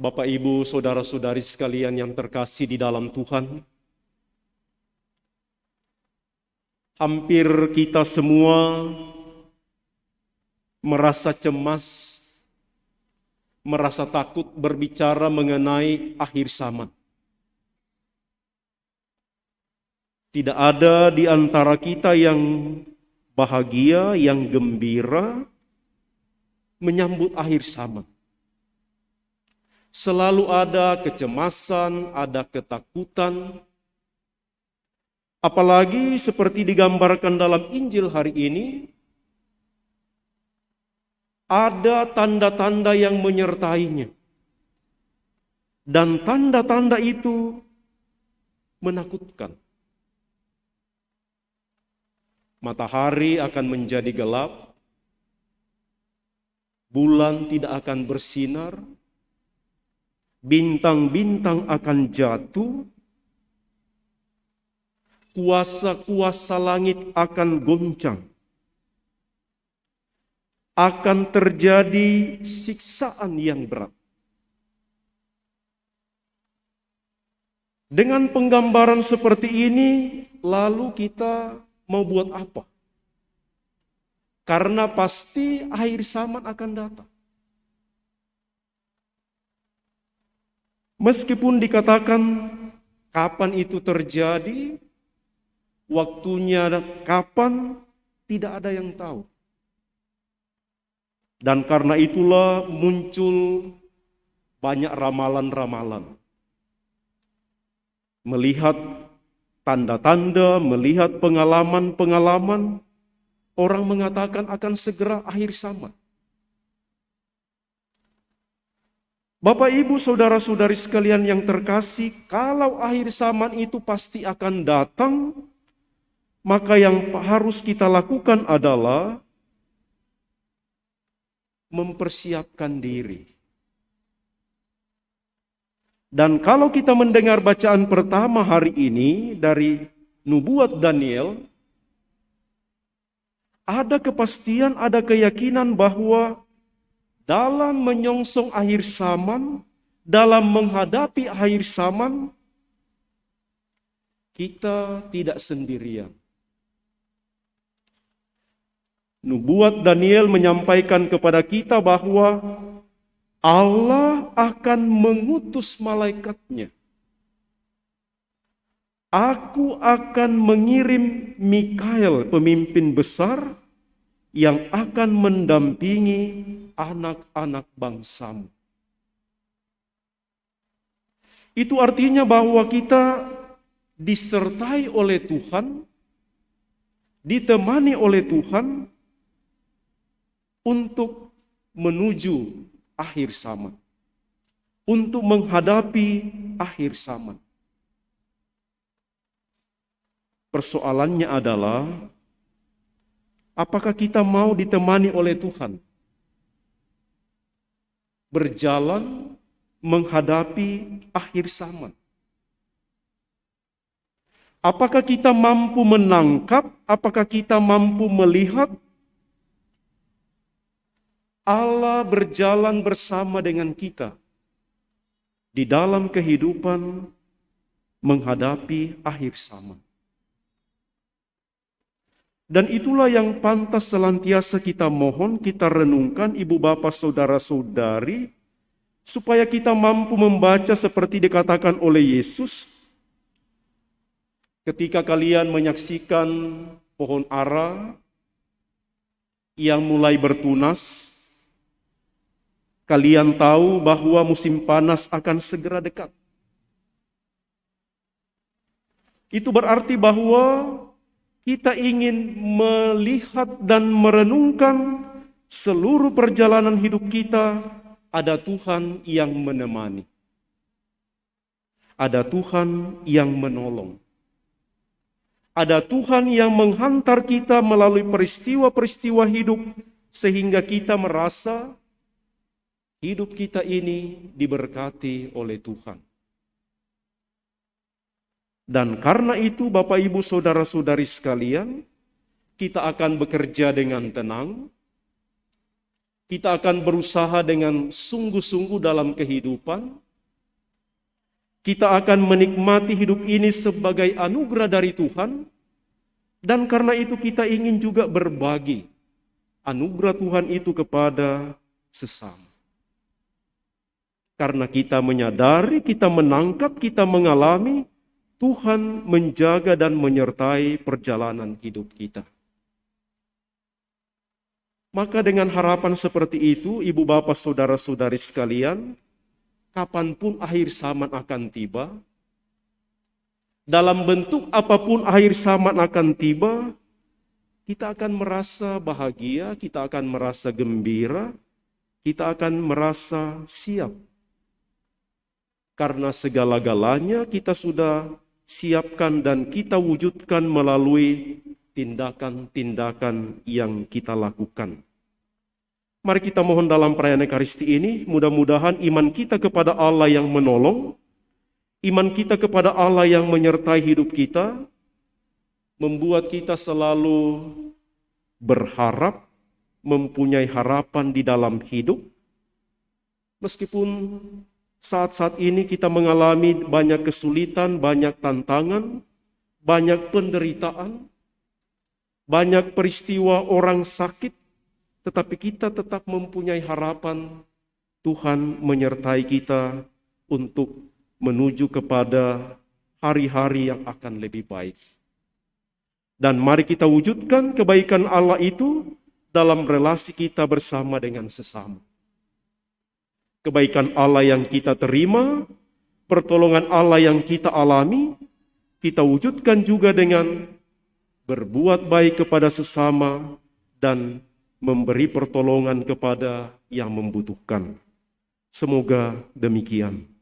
Bapak, Ibu, saudara-saudari sekalian yang terkasih di dalam Tuhan, hampir kita semua merasa cemas, merasa takut berbicara mengenai akhir zaman. Tidak ada di antara kita yang bahagia, yang gembira menyambut akhir zaman. Selalu ada kecemasan, ada ketakutan. Apalagi seperti digambarkan dalam Injil hari ini, ada tanda-tanda yang menyertainya. Dan tanda-tanda itu menakutkan. Matahari akan menjadi gelap, bulan tidak akan bersinar, bintang-bintang akan jatuh, kuasa-kuasa langit akan goncang, akan terjadi siksaan yang berat. Dengan penggambaran seperti ini, lalu kita mau buat apa? Karena pasti akhir zaman akan datang. Meskipun dikatakan kapan itu terjadi, waktunya kapan, tidak ada yang tahu. Dan karena itulah muncul banyak ramalan-ramalan. Melihat tanda-tanda, melihat pengalaman-pengalaman, orang mengatakan akan segera akhir zaman. Bapak, Ibu, saudara-saudari sekalian yang terkasih, kalau akhir zaman itu pasti akan datang, maka yang harus kita lakukan adalah mempersiapkan diri. Dan kalau kita mendengar bacaan pertama hari ini dari Nubuat Daniel, ada kepastian, ada keyakinan bahwa dalam menyongsong akhir zaman, dalam menghadapi akhir zaman, kita tidak sendirian. Nubuat Daniel menyampaikan kepada kita bahwa Allah akan mengutus malaikatnya. Aku akan mengirim Mikael, pemimpin besar, yang akan mendampingi anak-anak bangsamu. Itu artinya bahwa kita disertai oleh Tuhan, ditemani oleh Tuhan untuk menuju akhir zaman, untuk menghadapi akhir zaman. Persoalannya adalah, apakah kita mau ditemani oleh Tuhan? Berjalan menghadapi akhir zaman. Apakah kita mampu menangkap? Apakah kita mampu melihat Allah berjalan bersama dengan kita di dalam kehidupan menghadapi akhir zaman? Dan itulah yang pantas senantiasa kita mohon, kita renungkan, ibu bapak saudara-saudari, supaya kita mampu membaca seperti dikatakan oleh Yesus, ketika kalian menyaksikan pohon ara yang mulai bertunas, kalian tahu bahwa musim panas akan segera dekat. Itu berarti bahwa kita ingin melihat dan merenungkan seluruh perjalanan hidup kita, ada Tuhan yang menemani. Ada Tuhan yang menolong. Ada Tuhan yang menghantar kita melalui peristiwa-peristiwa hidup, sehingga kita merasa hidup kita ini diberkati oleh Tuhan. Dan karena itu Bapak Ibu saudara-saudari sekalian, kita akan bekerja dengan tenang, Kita akan berusaha dengan sungguh-sungguh dalam kehidupan. Kita akan menikmati hidup ini sebagai anugerah dari Tuhan. Dan karena itu kita ingin juga berbagi anugerah Tuhan itu kepada sesama. Karena kita menyadari, kita menangkap, kita mengalami, Tuhan menjaga dan menyertai perjalanan hidup kita. Maka dengan harapan seperti itu, ibu bapak saudara-saudari sekalian, kapanpun akhir zaman akan tiba, dalam bentuk apapun akhir zaman akan tiba, kita akan merasa bahagia, kita akan merasa gembira, kita akan merasa siap. Karena segala-galanya kita sudah siapkan dan kita wujudkan melalui tindakan-tindakan yang kita lakukan. Mari kita mohon dalam perayaan Ekaristi ini, mudah-mudahan iman kita kepada Allah yang menolong, iman kita kepada Allah yang menyertai hidup kita, membuat kita selalu berharap, mempunyai harapan di dalam hidup. Meskipun saat-saat ini kita mengalami banyak kesulitan, banyak tantangan, banyak penderitaan, banyak peristiwa orang sakit, tetapi kita tetap mempunyai harapan Tuhan menyertai kita untuk menuju kepada hari-hari yang akan lebih baik. Dan mari kita wujudkan kebaikan Allah itu dalam relasi kita bersama dengan sesama. Kebaikan Allah yang kita terima, pertolongan Allah yang kita alami, kita wujudkan juga dengan berbuat baik kepada sesama dan memberi pertolongan kepada yang membutuhkan. Semoga demikian.